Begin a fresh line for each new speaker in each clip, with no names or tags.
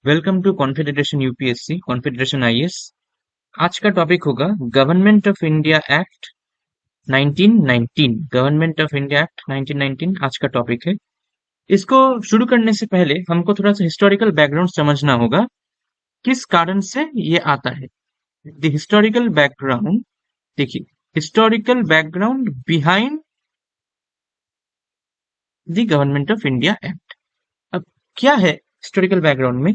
Welcome to confederation UPSC confederation IAS. आज का topic होगा government of India act 1919। Government of India act 1919 आज का टॉपिक है। इसको शुरू करने से पहले हमको थोड़ा सा हिस्टोरिकल बैकग्राउंड समझना होगा, किस कारण से ये आता है। द हिस्टोरिकल बैकग्राउंड, देखिए, historical background behind the government of India act. अब क्या है हिस्टोरिकल बैकग्राउंड में?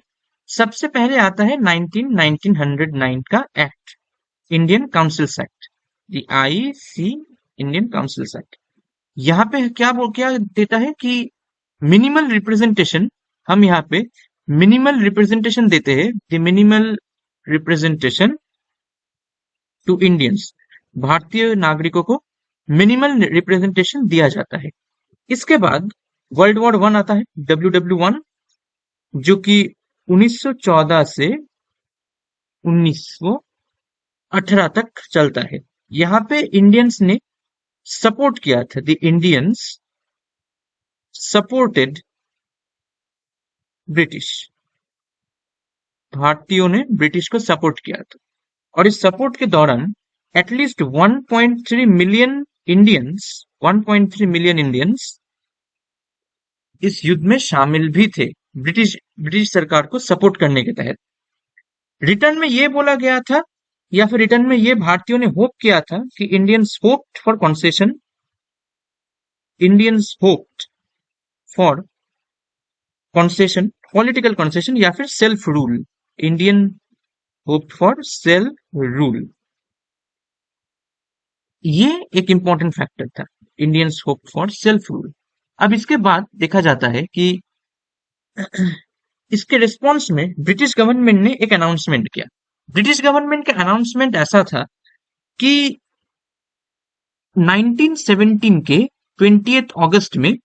सबसे पहले आता है 1909 का act, Indian councils act, the IC Indian councils act. यहाँ पे क्या देता है कि मिनिमल रिप्रेजेंटेशन, हम यहाँ पे मिनिमल रिप्रेजेंटेशन देते हैं, the minimal representation to Indians, भारतीय नागरिकों को मिनिमल रिप्रेजेंटेशन दिया जाता है। इसके बाद वर्ल्ड वॉर वन आता है, WW1, जो कि 1914 से 1918 तक चलता है। यहाँ पे इंडियंस ने सपोर्ट किया था, द इंडियंस सपोर्टेड ब्रिटिश, भारतीयों ने ब्रिटिश को सपोर्ट किया था। और इस सपोर्ट के दौरान at least 1.3 million Indians 1.3 million Indians इस युद्ध में शामिल भी थे, ब्रिटिश सरकार को सपोर्ट करने के तहत। रिटर्न में ये बोला गया था, या फिर रिटर्न में ये भारतीयों ने होप किया था कि Indians hoped for concession, Indians hoped for concession, political concession या फिर self rule. Indian hoped for self rule, ये एक इंपॉर्टेंट फैक्टर था, Indians hoped for self rule. अब इसके बाद देखा जाता है कि इसके रिस्पॉन्स में ब्रिटिश गवर्नमेंट ने एक अनाउंसमेंट किया। ब्रिटिश गवर्नमेंट का अनाउंसमेंट ऐसा था कि 1917 के 20th अगस्त में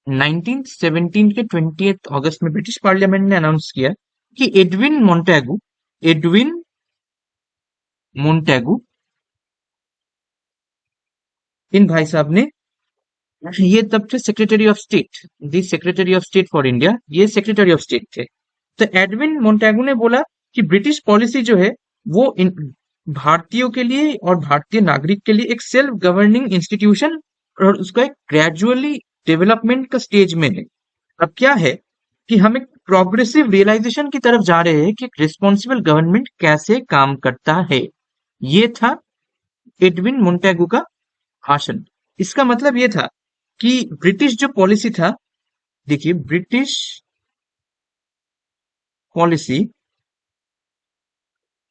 1917 के 20th अगस्त में ब्रिटिश पार्लियामेंट ने अनाउंस किया कि एडविन मोंटेगू, इन भाई साहब ने, ये तब थे secretary of state, the secretary of state for India, ये सेक्रेटरी ऑफ स्टेट थे। तो एडविन मोंटेगू ने बोला कि ब्रिटिश पॉलिसी जो है वो भारतीयों के लिए और भारतीय नागरिक के लिए एक सेल्फ गवर्निंग इंस्टीट्यूशन और उसका एक ग्रेजुअली डेवलपमेंट का स्टेज में है। अब क्या है कि हम एक प्रोग्रेसिव रियलाइजेशन की तरफ जा रहे हैं कि रिस्पॉन्सिबल गवर्नमेंट कैसे काम करता है। ये था एडविन मोंटेगू का भाषण। इसका मतलब ये था कि ब्रिटिश जो पॉलिसी था, देखिए, ब्रिटिश पॉलिसी,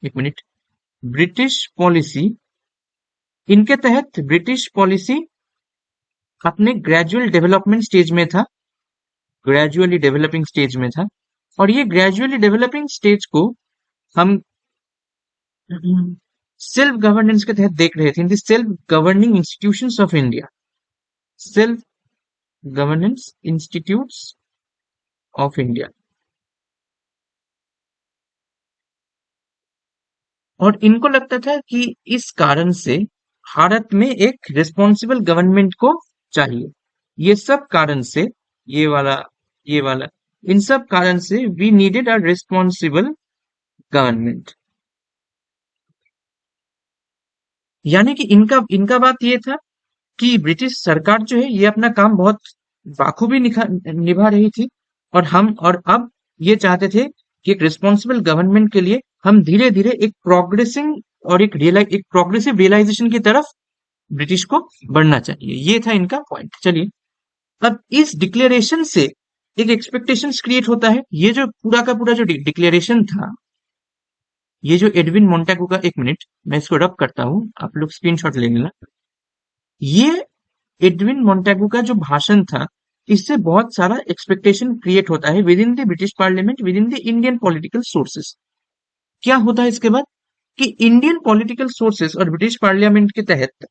एक मिनट, ब्रिटिश पॉलिसी, इनके तहत ब्रिटिश पॉलिसी अपने ग्रेजुअल डेवलपमेंट स्टेज में था, ग्रेजुअली डेवलपिंग स्टेज में था। और ये ग्रेजुअली डेवलपिंग स्टेज को हम सेल्फ गवर्नेंस के तहत देख रहे थे, in the self governing institutions of India, self governance institutes of India. और इनको लगता था कि इस कारण से भारत में एक रिस्पॉन्सिबल गवर्नमेंट को चाहिए। ये सब कारण से, ये वाला, इन सब कारण से we needed a responsible government. यानी कि इनका इनका बात ये था कि ब्रिटिश सरकार जो है ये अपना काम बहुत बाखूबी निभा रही थी, और अब ये चाहते थे कि एक रिस्पॉन्सिबल गवर्नमेंट के लिए हम धीरे धीरे एक प्रोग्रेसिंग और एक प्रोग्रेसिव रियलाइजेशन की तरफ ब्रिटिश को बढ़ना चाहिए। ये था इनका पॉइंट। चलिए, अब इस डिक्लेरेशन से एक एक्सपेक्टेशन क्रिएट होता है। ये जो पूरा का पूरा जो डिक्लेरेशन था, ये जो एडविन मोंटेगू का, एक मिनट मैं इसको रब करता हूं, आप लोग स्क्रीनशॉट ले लेना। ये एडविन मोंटेगू का जो भाषण था, इससे बहुत सारा एक्सपेक्टेशन क्रिएट होता है with in the British parliament, with in the Indian political sources. क्या होता है इसके बाद कि इंडियन पॉलिटिकल सोर्सेस और ब्रिटिश पार्लियामेंट के तहत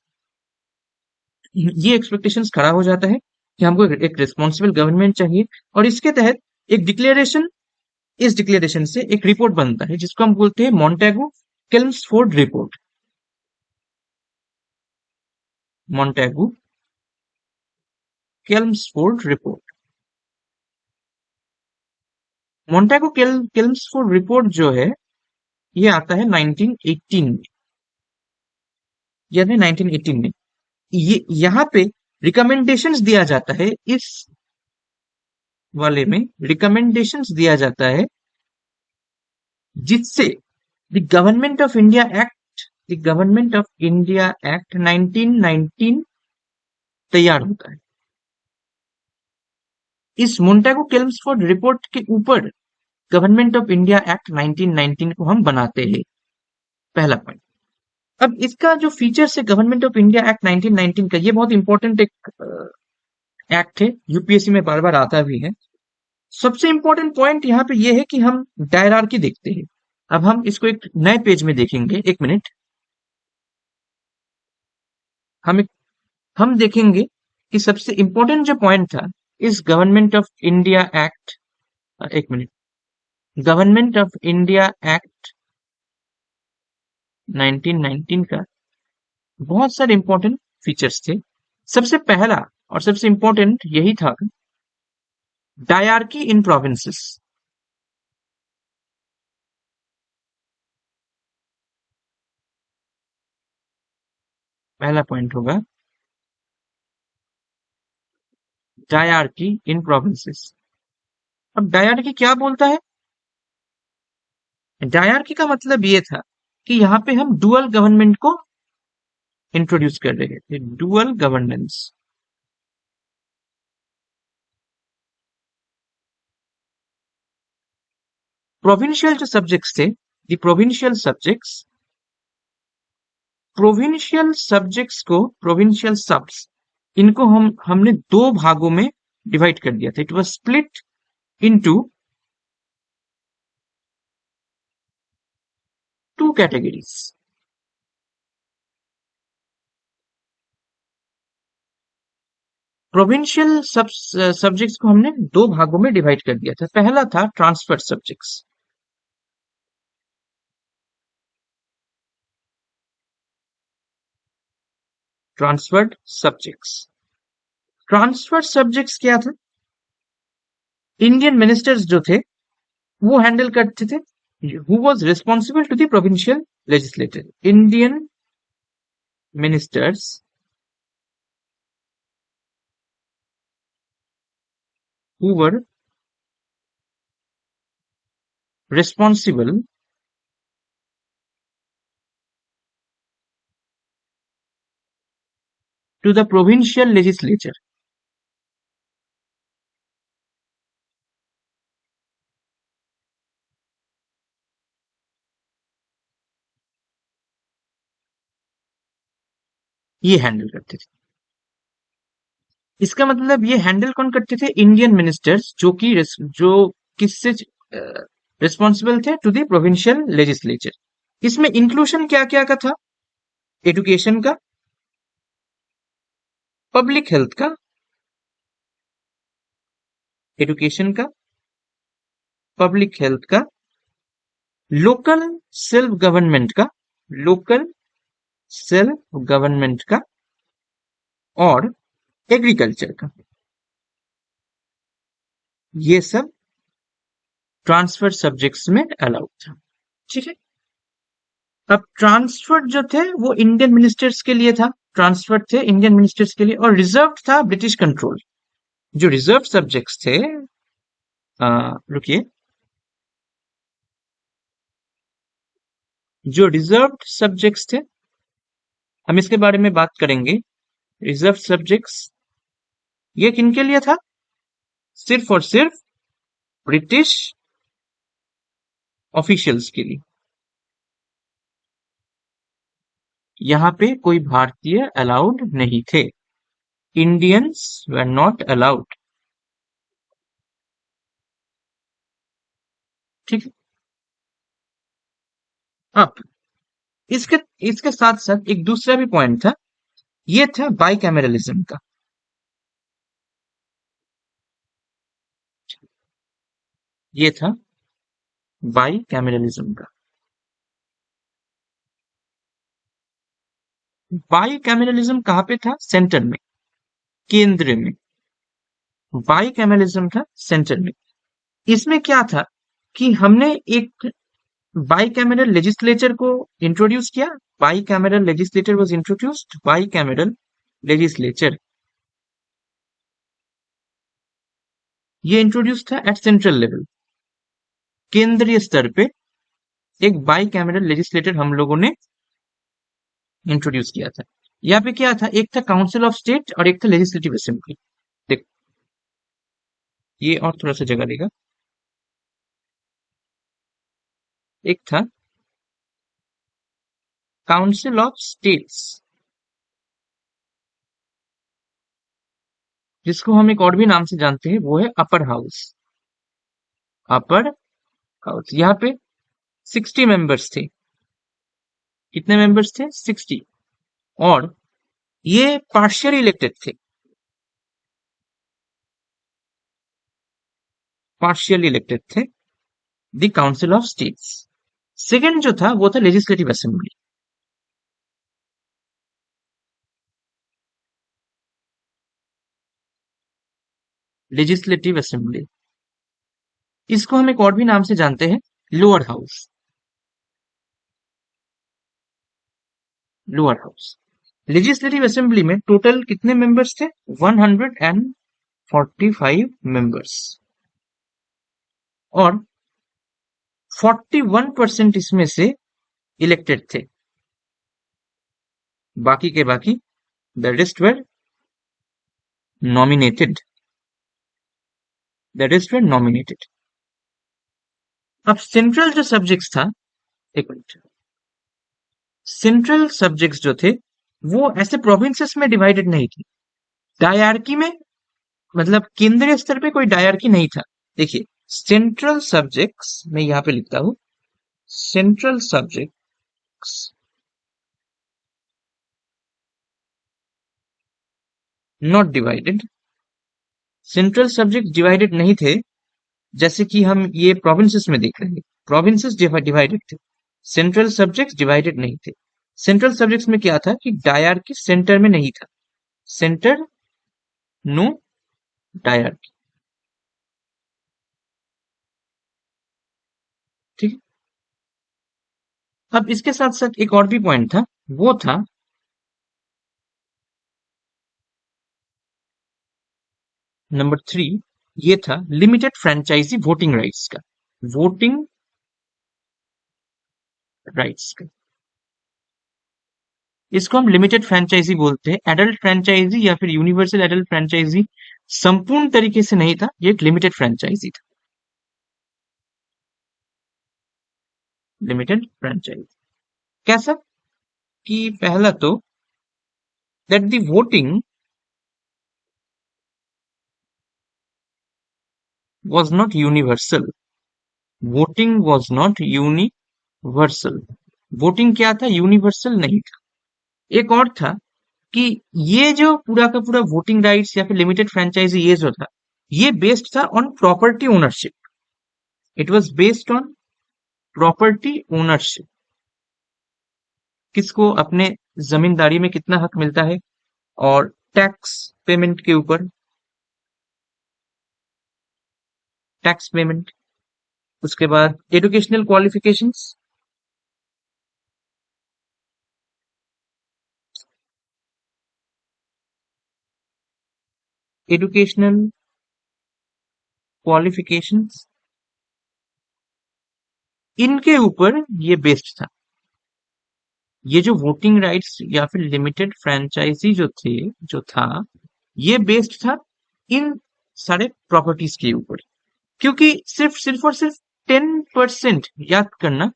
ये एक्सपेक्टेशंस खड़ा हो जाता है कि हमको एक रिस्पॉन्सिबल गवर्नमेंट चाहिए। और इसके तहत एक डिक्लेरेशन, इस डिक्लेरेशन से एक रिपोर्ट बनता है जिसको हम बोलते हैं Montagu Chelmsford report. Montagu Chelmsford report. Montagu Chelmsford report जो है ये आता है 1918 में, यानी 1918 में। ये यहाँ पे रिकमेंडेशंस दिया जाता है, इस वाले में रिकमेंडेशंस दिया जाता है जिससे the government of India act 1919 तैयार होता है। इस मोंटेगो केल्म्सफोर्ड रिपोर्ट के ऊपर गवर्नमेंट ऑफ इंडिया एक्ट 1919 को हम बनाते हैं, पहला पॉइंट। अब इसका जो फीचर्स है गवर्नमेंट ऑफ इंडिया एक्ट 1919 का, ये बहुत इंपॉर्टेंट एक एक्ट है, यूपीएससी में बार बार आता भी है। सबसे इंपॉर्टेंट पॉइंट यहाँ पे ये है कि हम डायरार्की देखते हैं। अब हम इसको एक नए पेज में देखेंगे, एक मिनट। हम देखेंगे कि सबसे इंपॉर्टेंट जो पॉइंट था इस गवर्नमेंट ऑफ इंडिया एक्ट, एक minute, government of India act 1919 का बहुत सारे इंपॉर्टेंट फीचर्स थे। सबसे पहला और सबसे इंपॉर्टेंट यही था, डायरार्की इन प्रोविंसेस। पहला पॉइंट होगा डायरार्की इन प्रोविंसेस। अब डायरार्की क्या बोलता है? डायरार्की का मतलब ये था कि यहाँ पे हम डुअल गवर्नमेंट को इंट्रोड्यूस कर रहे थे, डुअल गवर्नेंस। प्रोविंशियल जो सब्जेक्ट्स थे, द प्रोविंशियल सब्जेक्ट्स को, प्रोविंशियल सब्स, इनको हमने दो भागों में डिवाइड कर दिया था। It was split into two categories. Provincial subjects को हमने दो भागों में डिवाइड कर दिया था। पहला था ट्रांसफर्ड सब्जेक्ट्स। ट्रांसफर्ड सब्जेक्ट्स क्या था? इंडियन मिनिस्टर्स जो थे वो हैंडल करते थे। Who was responsible to the provincial legislator? Indian ministers who were responsible to the provincial legislature। ये हैंडल करते थे। इसका मतलब ये हैंडल कौन करते थे? इंडियन मिनिस्टर्स, जो किससे रिस्पॉन्सिबल थे? To the provincial legislature. इसमें इंक्लूशन क्या क्या का था? एजुकेशन का, पब्लिक हेल्थ का, एजुकेशन का, पब्लिक हेल्थ का, लोकल सेल्फ गवर्नमेंट का, लोकल सेल्फ गवर्नमेंट का, और एग्रीकल्चर का। ये सब ट्रांसफर सब्जेक्ट्स में अलाउड था। ठीक है। अब ट्रांसफर जो थे वो इंडियन मिनिस्टर्स के लिए था, ट्रांसफर थे इंडियन मिनिस्टर्स के लिए, और रिजर्व था ब्रिटिश कंट्रोल। जो रिजर्व सब्जेक्ट्स थे, रुकिए, जो रिजर्व सब्जेक्ट्स थे हम इसके बारे में बात करेंगे। रिजर्व सब्जेक्ट्स ये किनके लिए था? सिर्फ और सिर्फ ब्रिटिश ऑफिशियल्स के लिए। यहां पे कोई भारतीय अलाउड नहीं थे। Indians were not allowed. ठीक है। अब इसके इसके साथ साथ एक दूसरा भी पॉइंट था, ये था बाइकैमरलिज्म का। ये था बाइकैमरलिज्म का। बाइकैमरलिज्म कहां पे था? सेंटर में, केंद्र में। बाइकैमरलिज्म था सेंटर में। इसमें क्या था कि हमने एक बाइकैमेरल लेजिस्लेचर को इंट्रोड्यूस किया। बाइकैमेरल लेजिस्लेचर वाज इंट्रोड्यूस्ड, बाइकैमेरल लेजिस्लेचर ये इंट्रोड्यूस था एट सेंट्रल लेवल, केंद्रीय स्तर पे एक बाइकैमेरल लेजिस्लेटर हम लोगों ने इंट्रोड्यूस किया था। यहाँ पे क्या था, एक था काउंसिल ऑफ स्टेट और एक था लेजिस्लेटिव असेंबली। देखो ये और थोड़ा सा जगह लेगा। एक था काउंसिल ऑफ स्टेट्स, जिसको हम एक और भी नाम से जानते हैं, वो है अपर हाउस। अपर हाउस, यहाँ पे 60 मेंबर्स थे। कितने मेंबर्स थे? 60। और ये पार्शियली इलेक्टेड थे, पार्शियली इलेक्टेड थे, the council of states. Second जो था वो था लेजिस्लेटिव असेंबली। लेजिस्लेटिव असेंबली, इसको हम एक और भी नाम से जानते हैं, lower house. Lower house. Legislative assembly में टोटल कितने मेंबर्स थे? 145 मेंबर्स। और 41% इसमें से इलेक्टेड थे, बाकी के बाकी the rest were nominated. The rest were nominated. अब सेंट्रल जो सब्जेक्ट्स था, एक मिनट, सेंट्रल सब्जेक्ट्स जो थे वो ऐसे प्रोविंसेस में डिवाइडेड नहीं थे, डायरकी में, मतलब केंद्रीय स्तर पे कोई डायरकी नहीं था। देखिए सेंट्रल सब्जेक्ट्स मैं यहां पे लिखता हूं, central subjects not divided. Central subject divided नहीं थे, जैसे कि हम ये प्रोविंसेस में देख रहे हैं, प्रोविंसेस डिवाइडेड थे, सेंट्रल सब्जेक्ट्स डिवाइडेड नहीं थे। सेंट्रल सब्जेक्ट्स में क्या था कि डायरकी सेंटर में नहीं था, सेंटर नो डायरकी। ठीक है। अब इसके साथ साथ एक और भी पॉइंट था, वो था नंबर 3, ये था लिमिटेड फ्रेंचाइजी वोटिंग राइट्स का, वोटिंग राइट्स का। इसको हम लिमिटेड फ्रेंचाइजी बोलते हैं। एडल्ट फ्रेंचाइजी या फिर यूनिवर्सल एडल्ट फ्रेंचाइजी संपूर्ण तरीके से नहीं था, ये एक लिमिटेड फ्रेंचाइजी था, लिमिटेड फ्रेंचाइजी। कैसा कि पहला तो that the voting was not universal, voting was not universal. Voting क्या था? यूनिवर्सल नहीं था। एक और था कि ये जो पूरा का पूरा वोटिंग राइट्स या फिर लिमिटेड फ्रेंचाइजी ये जो था, ये बेस्ड था on property ownership. It was based on property ownership. किसको अपने जमींदारी में कितना हक मिलता है, और टैक्स पेमेंट के ऊपर, टैक्स पेमेंट। उसके बाद एजुकेशनल क्वालिफिकेशंस, एजुकेशनल क्वालिफिकेशंस, इनके ऊपर ये बेस्ड था। ये जो वोटिंग राइट्स या फिर लिमिटेड फ्रेंचाइजी जो थे, जो था, ये बेस्ड था इन सारे प्रॉपर्टीज के ऊपर। क्योंकि सिर्फ और सिर्फ 10%, याद करना,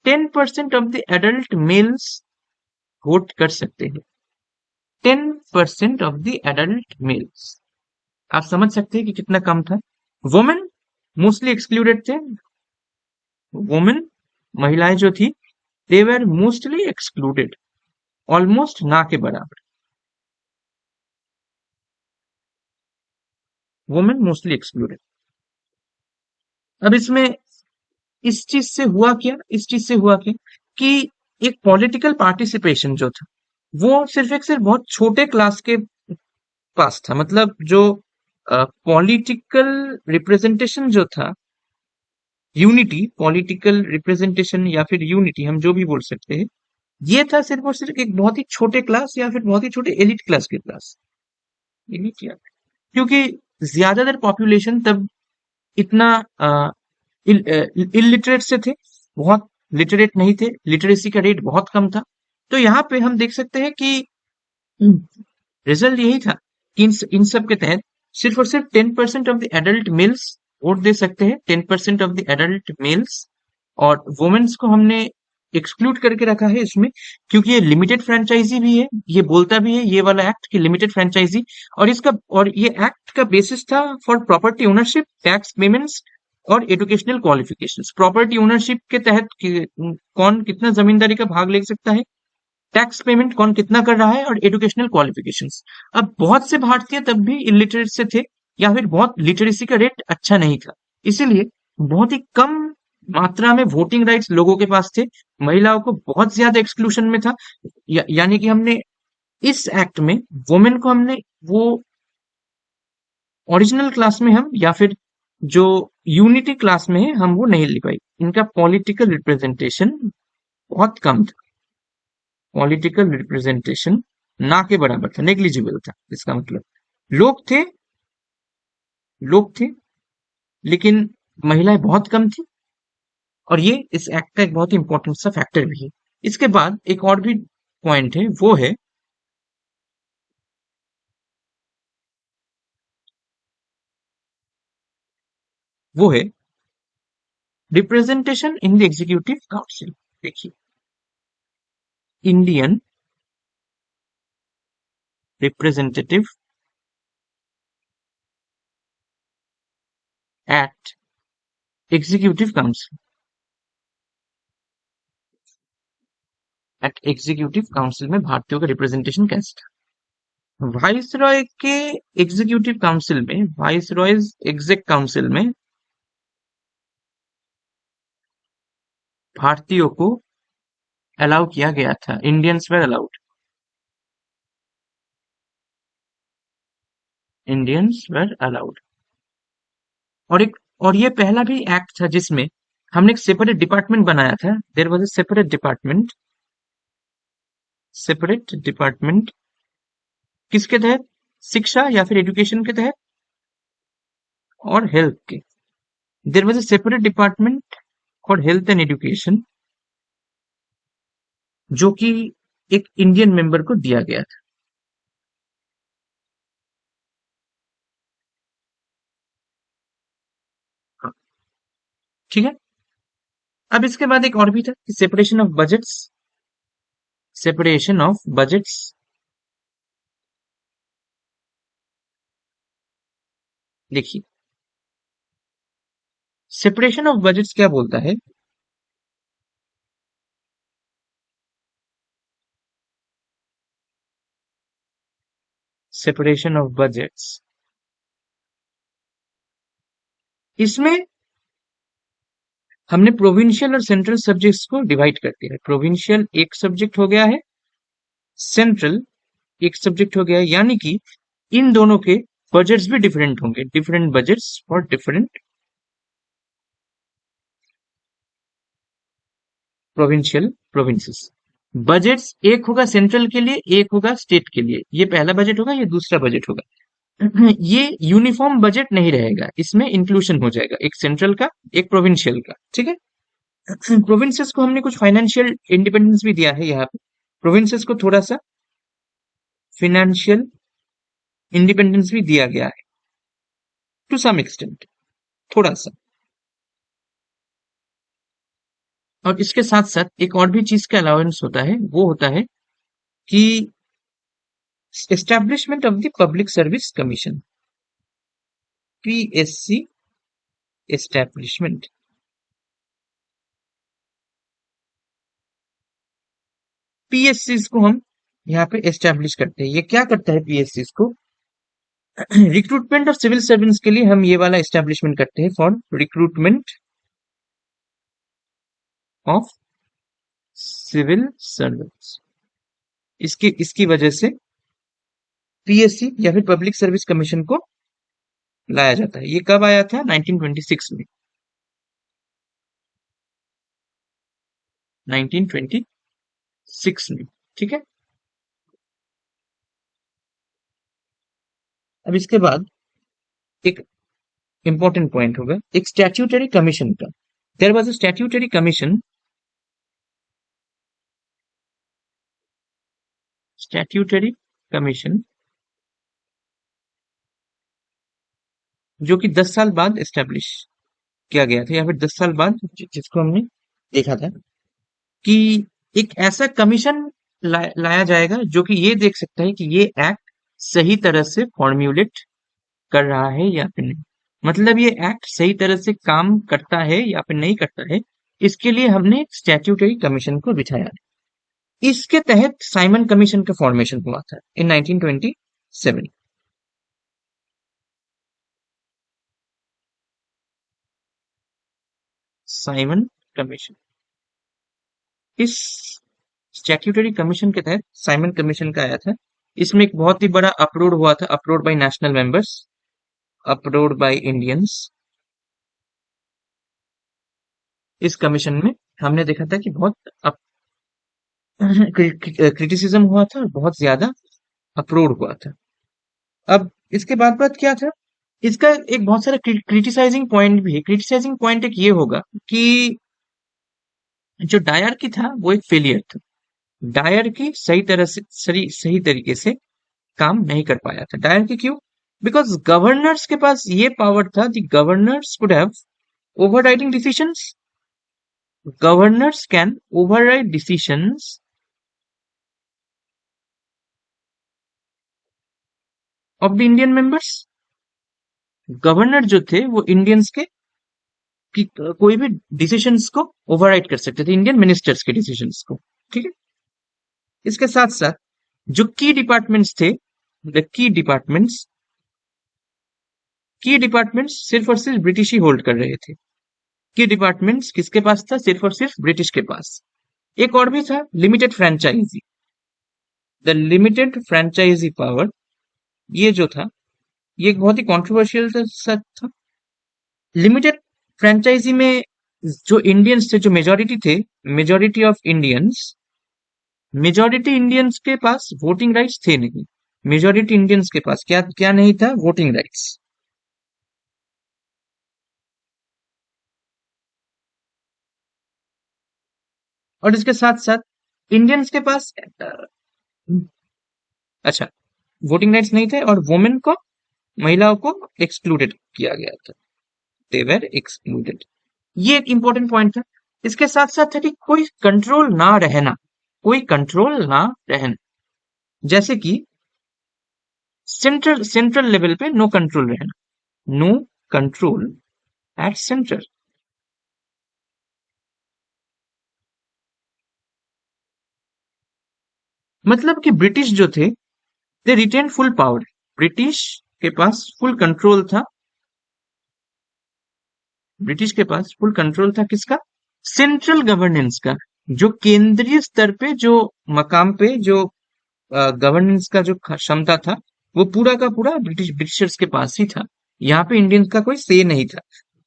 10% of the adult males vote कर सकते हैं। 10% ऑफ द एडल्ट मेल्स, आप समझ सकते हैं कि कितना कम था। वुमेन मोस्टली एक्सक्लूडेड थे। वुमेन, महिलाएं जो थी, दे वर मोस्टली एक्सक्लूडेड, ऑलमोस्ट ना के बराबर। Women mostly excluded. अब इसमें इस चीज से हुआ क्या, इस चीज से हुआ क्या कि एक पॉलिटिकल पार्टिसिपेशन जो था वो सिर्फ बहुत छोटे क्लास के पास था। मतलब जो पॉलिटिकल रिप्रेजेंटेशन जो था यूनिटी, पॉलिटिकल रिप्रेजेंटेशन या फिर यूनिटी, हम जो भी बोल सकते हैं, ये था सिर्फ और सिर्फ एक बहुत ही छोटे क्लास या फिर बहुत ही छोटे एलिट क्लास के क्लास, एलिट या, क्योंकि ज्यादातर पॉपुलेशन तब इतना इलिटरेट से थे, बहुत लिटरेट नहीं थे, लिटरेसी का रेट बहुत कम था। तो यहाँ पे हम देख सकते हैं कि रिजल्ट यही था कि इन सब के तहत सिर्फ और सिर्फ 10% ऑफ द एडल्ट मेल्स वोट दे सकते हैं, 10% ऑफ द एडल्ट मेल्स, और वुमेन्स को हमने एक्सक्लूड करके रखा है इसमें, क्योंकि ये लिमिटेड फ्रेंचाइजी भी है, ये बोलता भी है ये वाला एक्ट की लिमिटेड फ्रेंचाइजी, और ये एक्ट का बेसिस था for property ownership, tax payments और एजुकेशनल क्वालिफिकेशंस। प्रॉपर्टी ओनरशिप के तहत कौन कितना जमींदारी का भाग ले सकता है, टैक्स पेमेंट कौन कितना कर रहा है, और एजुकेशनल क्वालिफिकेशंस। अब बहुत से भारतीय तब भी इलिटरेट से थे या फिर बहुत लिटरेसी का रेट अच्छा नहीं था, इसीलिए बहुत ही कम मात्रा में वोटिंग राइट्स लोगों के पास थे, महिलाओं को बहुत ज्यादा एक्सक्लूशन में था। यानी कि हमने इस एक्ट में वुमेन को हमने वो ओरिजिनल क्लास में हम या फिर जो यूनिटी क्लास में है हम वो नहीं ले पाई, इनका पॉलिटिकल रिप्रेजेंटेशन बहुत कम था, पॉलिटिकल रिप्रेजेंटेशन ना के बराबर था, नेग्लिजिबल था, इसका मतलब लोग थे, लोग थे लेकिन महिलाएं बहुत कम थी, और ये इस एक्ट का एक बहुत ही इंपॉर्टेंट सा फैक्टर भी है। इसके बाद एक और भी पॉइंट है, वो है representation in the executive council. देखिए, Indian representative act executive council, act executive council में भारतीयों का रिप्रेजेंटेशन कैसे था? वाइस रॉय के एग्जीक्यूटिव काउंसिल में, वाइस रॉयज एग्जेक काउंसिल में भारतीयों को अलाउ किया गया था, Indians were allowed, Indians were allowed. और एक और ये पहला भी एक्ट था जिसमें हमने एक सेपरेट डिपार्टमेंट बनाया था, there was a separate department, separate department किसके तहत, शिक्षा या फिर एजुकेशन के तहत और हेल्थ के, there was a separate department for health and education, जो कि एक इंडियन मेंबर को दिया गया था। हाँ, ठीक है। अब इसके बाद एक और भी था कि separation of budgets, separation of budgets. देखिए, सेपरेशन ऑफ बजट्स क्या बोलता है, सेपरेशन ऑफ बजट्स, इसमें हमने प्रोविंशियल और सेंट्रल सब्जेक्ट्स को डिवाइड कर दिया है। प्रोविंशियल एक सब्जेक्ट हो गया है, सेंट्रल एक सब्जेक्ट हो गया है, यानी कि इन दोनों के बजट्स भी डिफरेंट होंगे, different budgets for different provincial provinces. Budgets एक होगा सेंट्रल के लिए, एक होगा स्टेट के लिए, ये पहला बजट होगा, ये दूसरा बजट होगा। ये यूनिफॉर्म बजट नहीं रहेगा, इसमें इंक्लूशन हो जाएगा, एक सेंट्रल का एक प्रोविंशियल का, ठीक है। प्रोविंसेस को हमने कुछ फाइनेंशियल इंडिपेंडेंस भी दिया है यहाँ पे, प्रोविंसेस को थोड़ा सा फाइनेंशियल इंडिपेंडेंस भी दिया गया है, टू सम एक्सटेंट, थोड़ा सा। और इसके साथ साथ एक और भी चीज का अलाउंस होता है, वो होता है कि establishment of the public service commission, PSC establishment. PSC को हम यहाँ पे एस्टैब्लिश करते हैं, ये क्या करता है पीएससी को, रिक्रूटमेंट ऑफ सिविल सर्वेंट्स के लिए हम ये वाला एस्टैब्लिशमेंट करते हैं, for recruitment of civil servants. इसकी इसकी वजह से पीएससी या फिर पब्लिक सर्विस कमीशन को लाया जाता है। ये कब आया था, 1926 में। 1926 में। ठीक है, अब इसके बाद एक इंपॉर्टेंट पॉइंट होगा एक स्टैट्यूटरी कमीशन का। There was a statutory commission जो कि 10 साल बाद एस्टेब्लिश किया गया था, या फिर 10 साल बाद जिसको हमने देखा था कि एक ऐसा कमीशन लाया जाएगा जो कि ये देख सकता है कि ये एक्ट सही तरह से फॉर्म्यूलेट कर रहा है या फिर नहीं, मतलब ये एक्ट सही तरह से काम करता है या फिर नहीं करता है। इसके लिए हमने स्टैट्यूटरी कमीशन को बिठाया। इसके तहत साइमन कमीशन का फॉर्मेशन हुआ था इन 1927। साइमन कमीशन, इस स्टैट्यूटरी कमीशन के तहत साइमन कमीशन का आया था। इसमें एक बहुत ही बड़ा अपलोड हुआ था, upload by national members, upload by Indians. इस कमीशन में हमने देखा था कि बहुत क्रिटिसिज्म हुआ था और बहुत ज्यादा अपलोड हुआ था। अब इसके बाद बात क्या था, इसका एक बहुत सारा क्रिटिसाइजिंग पॉइंट भी है। क्रिटिसाइजिंग पॉइंट एक ये होगा कि जो डायर की था वो एक फेलियर था। डायर की सही तरह से सही तरीके से काम नहीं कर पाया था। डायर की क्यों? बिकॉज गवर्नर्स के पास ये पावर था, the governors could have overriding decisions. Governors can override decisions of the Indian members. Governor जो थे वो इंडियंस के कि कोई भी डिसीजंस को ओवरराइड कर सकते थे, इंडियन मिनिस्टर्स के डिसीजंस को। ठीक है, इसके साथ साथ जो की डिपार्टमेंट्स थे, द की डिपार्टमेंट्स सिर्फ और सिर्फ ब्रिटिश ही होल्ड कर रहे थे। की डिपार्टमेंट्स किसके पास था? सिर्फ और सिर्फ ब्रिटिश के पास। एक और भी था, limited franchise. The limited franchise power, ये जो था ये एक बहुत ही कॉन्ट्रोवर्शियल था। लिमिटेड फ्रेंचाइजी में जो इंडियंस थे, जो मेजोरिटी थे, majority of Indians, majority Indians के पास वोटिंग राइट्स थे नहीं। मेजोरिटी इंडियंस के पास क्या क्या नहीं था? Voting rights. और इसके साथ साथ इंडियंस के पास अच्छा, वोटिंग राइट्स नहीं थे और वुमेन को, महिलाओं को एक्सक्लूडेड किया गया था। दे वर एक्सक्लूडेड। ये एक इंपॉर्टेंट पॉइंट था। इसके साथ साथ था कि कोई कंट्रोल ना रहना, कोई कंट्रोल ना रहना, जैसे कि सेंट्रल लेवल पे नो कंट्रोल रहना, नो कंट्रोल एट सेंट्रल। मतलब कि ब्रिटिश जो थे, they retain full power. British के पास फुल कंट्रोल था। ब्रिटिश के पास फुल कंट्रोल था किसका? सेंट्रल गवर्नेंस का। जो केंद्रीय स्तर पे, जो मकाम पे, जो गवर्नेंस का जो क्षमता था, वो पूरा का पूरा ब्रिटिशर्स के पास ही था। यहाँ पे इंडियंस का कोई से नहीं था।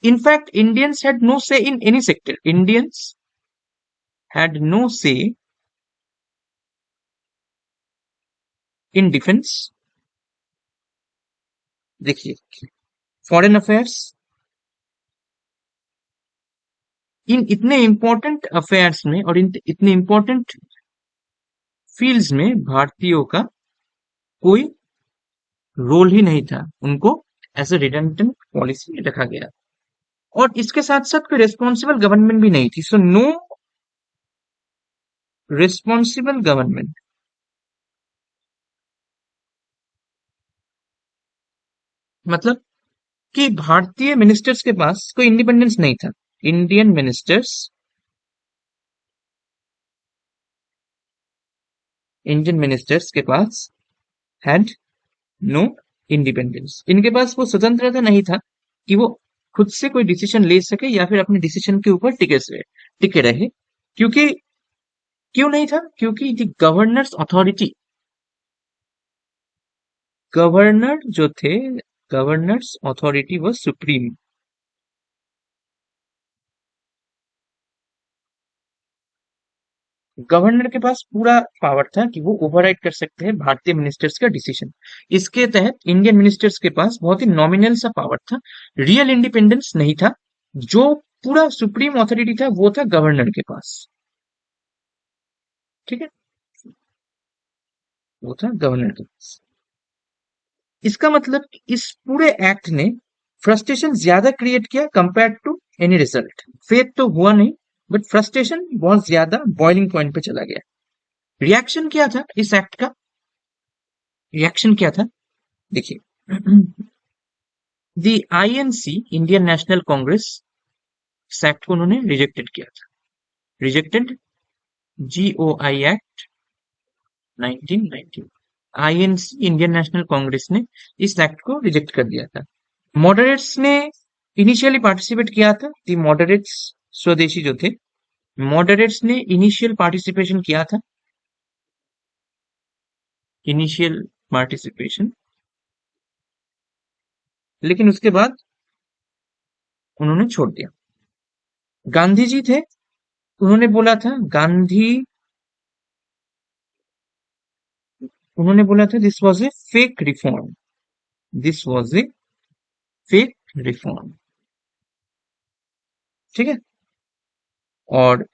In fact Indians had no say in any sector. Indians had no say in defence. देखिए, फॉरेन अफेयर्स, इन इतने इंपॉर्टेंट अफेयर्स में और इन इतने इंपॉर्टेंट फील्ड्स में भारतीयों का कोई रोल ही नहीं था। उनको एज ए रिडंडेंट पॉलिसी रखा गया। और इसके साथ साथ कोई रेस्पॉन्सिबल गवर्नमेंट भी नहीं थी। सो नो रिस्पॉन्सिबल गवर्नमेंट, मतलब कि भारतीय मिनिस्टर्स के पास कोई इंडिपेंडेंस नहीं था। इंडियन मिनिस्टर्स, इंडियन मिनिस्टर्स के पास हैड नो इंडिपेंडेंस। इनके पास वो स्वतंत्रता नहीं था कि वो खुद से कोई डिसीजन ले सके या फिर अपने डिसीजन के ऊपर टिके रहे। क्योंकि क्यों नहीं था? क्योंकि द गवर्नर्स अथॉरिटी, गवर्नर जो थे, governors authority was supreme. Governor के पास पूरा पावर था कि वो ओवरराइड कर सकते हैं भारतीय मिनिस्टर्स का डिसीजन। इसके तहत इंडियन मिनिस्टर्स के पास बहुत ही नॉमिनल सा पावर था, रियल इंडिपेंडेंस नहीं था। जो पूरा सुप्रीम अथॉरिटी था वो था गवर्नर के पास। ठीक है, वो था गवर्नर के पास। इसका मतलब इस पूरे एक्ट ने फ्रस्ट्रेशन ज्यादा क्रिएट किया compare to any result. Faith तो हुआ नहीं, बट फ्रस्ट्रेशन बहुत ज्यादा बॉइलिंग पॉइंट पे चला गया। रिएक्शन क्या था इस एक्ट का? रिएक्शन क्या था, देखिए। The INC, Indian national Congress, इस एक्ट को उन्होंने रिजेक्टेड किया था। Rejected, GOI act 1990। INC, Indian national Congress ने इस एक्ट को रिजेक्ट कर दिया था। मॉडरेट्स ने इनिशियली पार्टिसिपेट किया था। दी मॉडरेट्स, स्वदेशी जो थे, मॉडरेट्स ने इनिशियल पार्टिसिपेशन किया था। इनिशियल पार्टिसिपेशन, लेकिन उसके बाद उन्होंने छोड़ दिया। गांधी जी थे, उन्होंने बोला था, उन्होंने बोला था this was a fake reform. This was a fake reform. ठीक है। और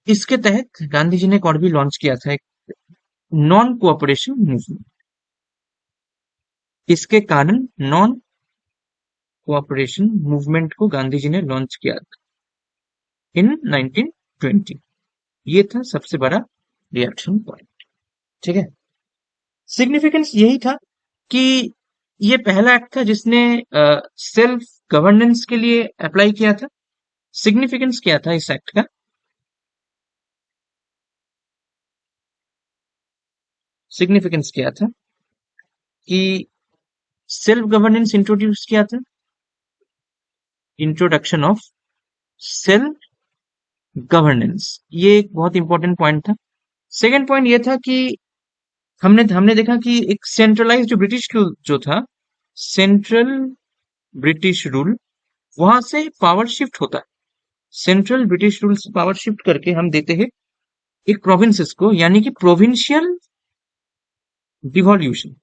इसके तहत गांधी जी ने एक और भी लॉन्च किया था, एक नॉन कोऑपरेशन मूवमेंट। इसके कारण नॉन कोऑपरेशन मूवमेंट को गांधी जी ने लॉन्च किया था इन 1920। ये था सबसे बड़ा रिएक्शन पॉइंट। ठीक है। सिग्निफिकेंस यही था कि ये पहला एक्ट था जिसने सेल्फ गवर्नेंस के लिए अप्लाई किया था। सिग्निफिकेंस क्या था इस एक्ट का? सिग्निफिकेंस क्या था कि सेल्फ गवर्नेंस इंट्रोड्यूस किया था। इंट्रोडक्शन ऑफ सेल्फ गवर्नेंस, ये एक बहुत इंपॉर्टेंट पॉइंट था। सेकंड पॉइंट ये था कि हमने हमने देखा कि एक सेंट्रलाइज जो ब्रिटिश रूल जो था, सेंट्रल ब्रिटिश रूल, वहां से पावर शिफ्ट होता है। सेंट्रल ब्रिटिश रूल से पावर शिफ्ट करके हम देते हैं एक प्रोविंसेस को, यानी कि प्रोविंशियल डिवॉल्यूशन।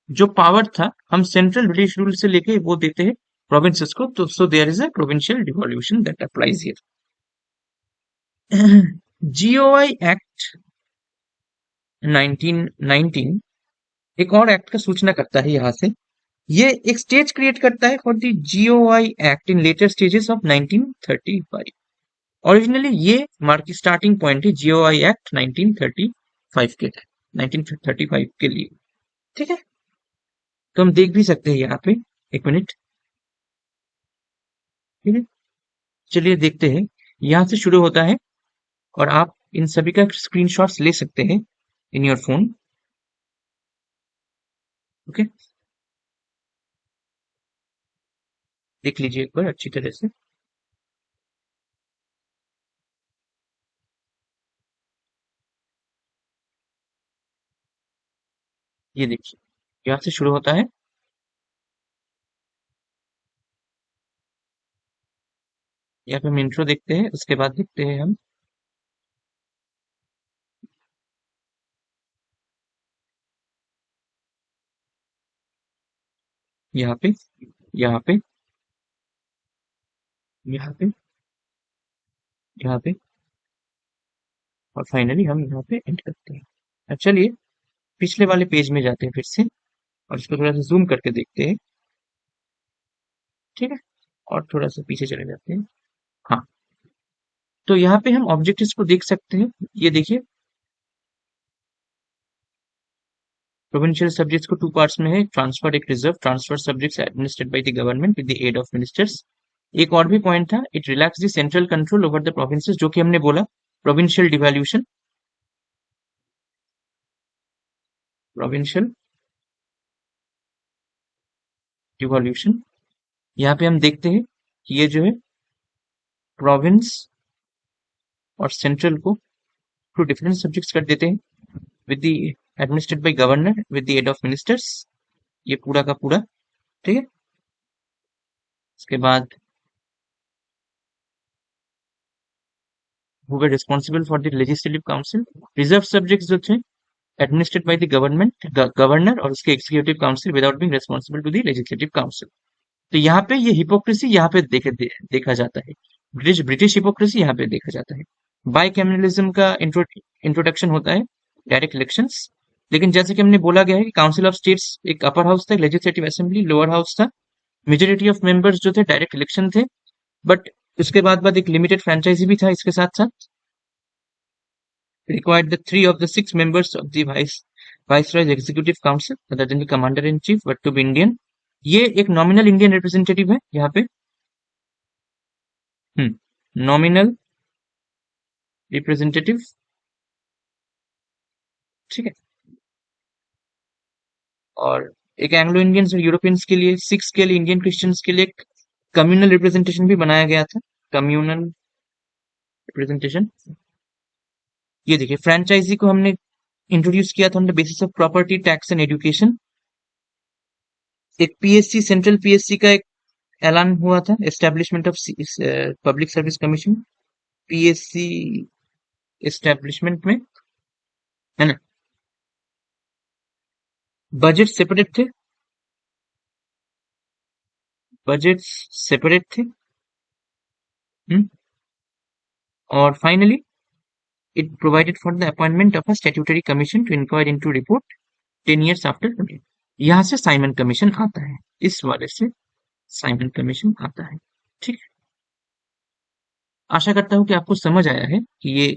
जो पावर था हम सेंट्रल ब्रिटिश रूल से लेके वो देते हैं प्रोविंसेस को, तो so there is a provincial devolution that applies here. GOI act 1919 एक और एक्ट का सूचना करता है यहाँ से। ये एक स्टेज क्रिएट करता है for the GOI act in later stages of 1935। Originally ये मार्क स्टार्टिंग पॉइंट है GOI एक्ट 1935 के, 1935 के लिए। ठीक है, तो हम देख भी सकते हैं यहाँ पे, एक मिनट। ठीक है, चलिए देखते हैं। यहाँ से शुरू होता है और आप इन सभी का स्क्रीनशॉट्स ले सकते हैं इन योर फोन। ओके, देख लीजिए एक बार अच्छी तरह से। ये देखिए, यहाँ से शुरू होता है। यहाँ पे हम इंट्रो देखते हैं, उसके बाद देखते हैं हम यहाँ पे, यहाँ पे, यहाँ पे, यहाँ पे, और फाइनली हम यहाँ पे एंड करते हैं। अब चलिए पिछले वाले पेज में जाते हैं फिर से, और इसको थोड़ा सा जूम करके देखते हैं। ठीक है, और थोड़ा सा पीछे चले जाते हैं। हाँ, तो यहाँ पे हम ऑब्जेक्टिव्स को देख सकते हैं। ये देखिए, प्रोविंशियल सब्जेक्ट्स को टू पार्ट्स में है। ट्रांसफर एक reserve, transfer subjects administered by the government with the aid of ministers. एक और भी पॉइंट था, it relax the central control over the provinces, जो कि हमने बोला प्रोविंशियल डिवैल्यूशन। प्रोविंशियल डिवॉल्यूशन, यहाँ पे हम देखते हैं कि ये जो है प्रोविंस और सेंट्रल को टू डिफरेंट सब्जेक्ट्स कर देते हैं with the administered by governor with the aid of ministers. ये पूरा का पूरा। ठीक है, इसके बाद who were responsible for the legislative council. Reserved subjects जो थे administered by the government, governor और उसके executive council without being responsible to the legislative council. तो यहाँ पे ये हिपोक्रेसी यहाँ पे देखा जाता है। ब्रिटिश हिपोक्रेसी यहाँ पे देखा जाता है। बाई कैमरलिज्म का इंट्रोडक्शन होता है, डायरेक्ट इलेक्शंस। लेकिन जैसे कि हमने बोला गया है कि काउंसिल ऑफ स्टेट्स एक अपर हाउस था, लेजिस्लेटिव असेंबली लोअर हाउस था, मेजोरिटी ऑफ मेंबर्स जो थे डायरेक्ट इलेक्शन थे, बट उसके बाद एक लिमिटेड फ्रेंचाइजी भी था इसके साथ साथ। required the 3 of the 6 members of the viceroy's executive council other than the commander in chief but to be Indian. ये एक नॉमिनल इंडियन रिप्रेजेंटेटिव है यहाँ पे, नॉमिनल रिप्रेजेंटेटिव, ठीक है। और एक एंग्लो इंडियंस और यूरोपियंस के लिए, सिख्स के लिए, इंडियन क्रिश्चियंस के लिए एक कम्युनल रिप्रेजेंटेशन भी बनाया गया था, कम्युनल रिप्रेजेंटेशन। ये देखिए फ्रेंचाइजी को हमने इंट्रोड्यूस किया था on the basis of property tax and education. एक पीएससी, सेंट्रल पीएससी का एक ऐलान हुआ था, establishment of public service commission, PSC establishment में, है ना। बजट सेपरेट थे, बजट सेपरेट थे। और finally it provided for the appointment of a statutory commission to inquire into report 10 years after the यहाँ से साइमन कमीशन आता है, इस वाले से साइमन कमीशन आता है, ठीक है। आशा करता हूं कि आपको समझ आया है कि ये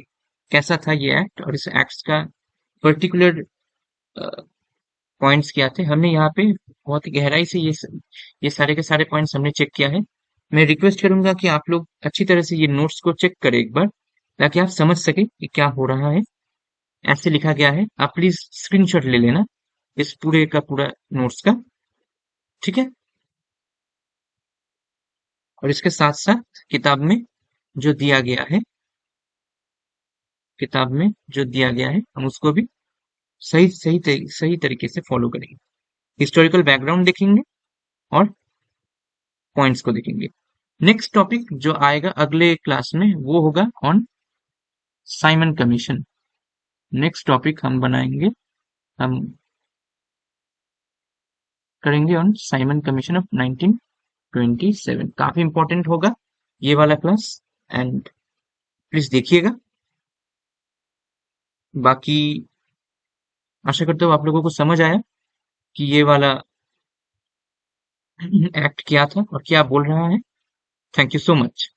कैसा था ये एक्ट और इस एक्ट का पर्टिकुलर पॉइंट्स क्या थे। हमने यहाँ पे बहुत ही गहराई से ये सारे के सारे पॉइंट्स हमने चेक किया है। मैं रिक्वेस्ट करूंगा कि आप लोग अच्छी तरह से ये नोट्स को चेक करें एक बार, ताकि आप समझ सके कि क्या हो रहा है। ऐसे लिखा गया है, आप प्लीज स्क्रीनशॉट ले लेना इस पूरे का पूरा नोट्स का, ठीक है। और इसके साथ साथ किताब में जो दिया गया है, किताब में जो दिया गया है हम उसको भी सही तरीके से फॉलो करेंगे। हिस्टोरिकल बैकग्राउंड देखेंगे और पॉइंट्स को देखेंगे। नेक्स्ट टॉपिक जो आएगा अगले क्लास में वो होगा on Simon commission. Next topic हम करेंगे ऑन साइमन कमीशन ऑफ 1927। काफी इंपॉर्टेंट होगा ये वाला क्लास, एंड प्लीज देखिएगा। बाकी आशा करता हूँ आप लोगों को समझ आया कि ये वाला एक्ट क्या था और क्या बोल रहा है। Thank you so much.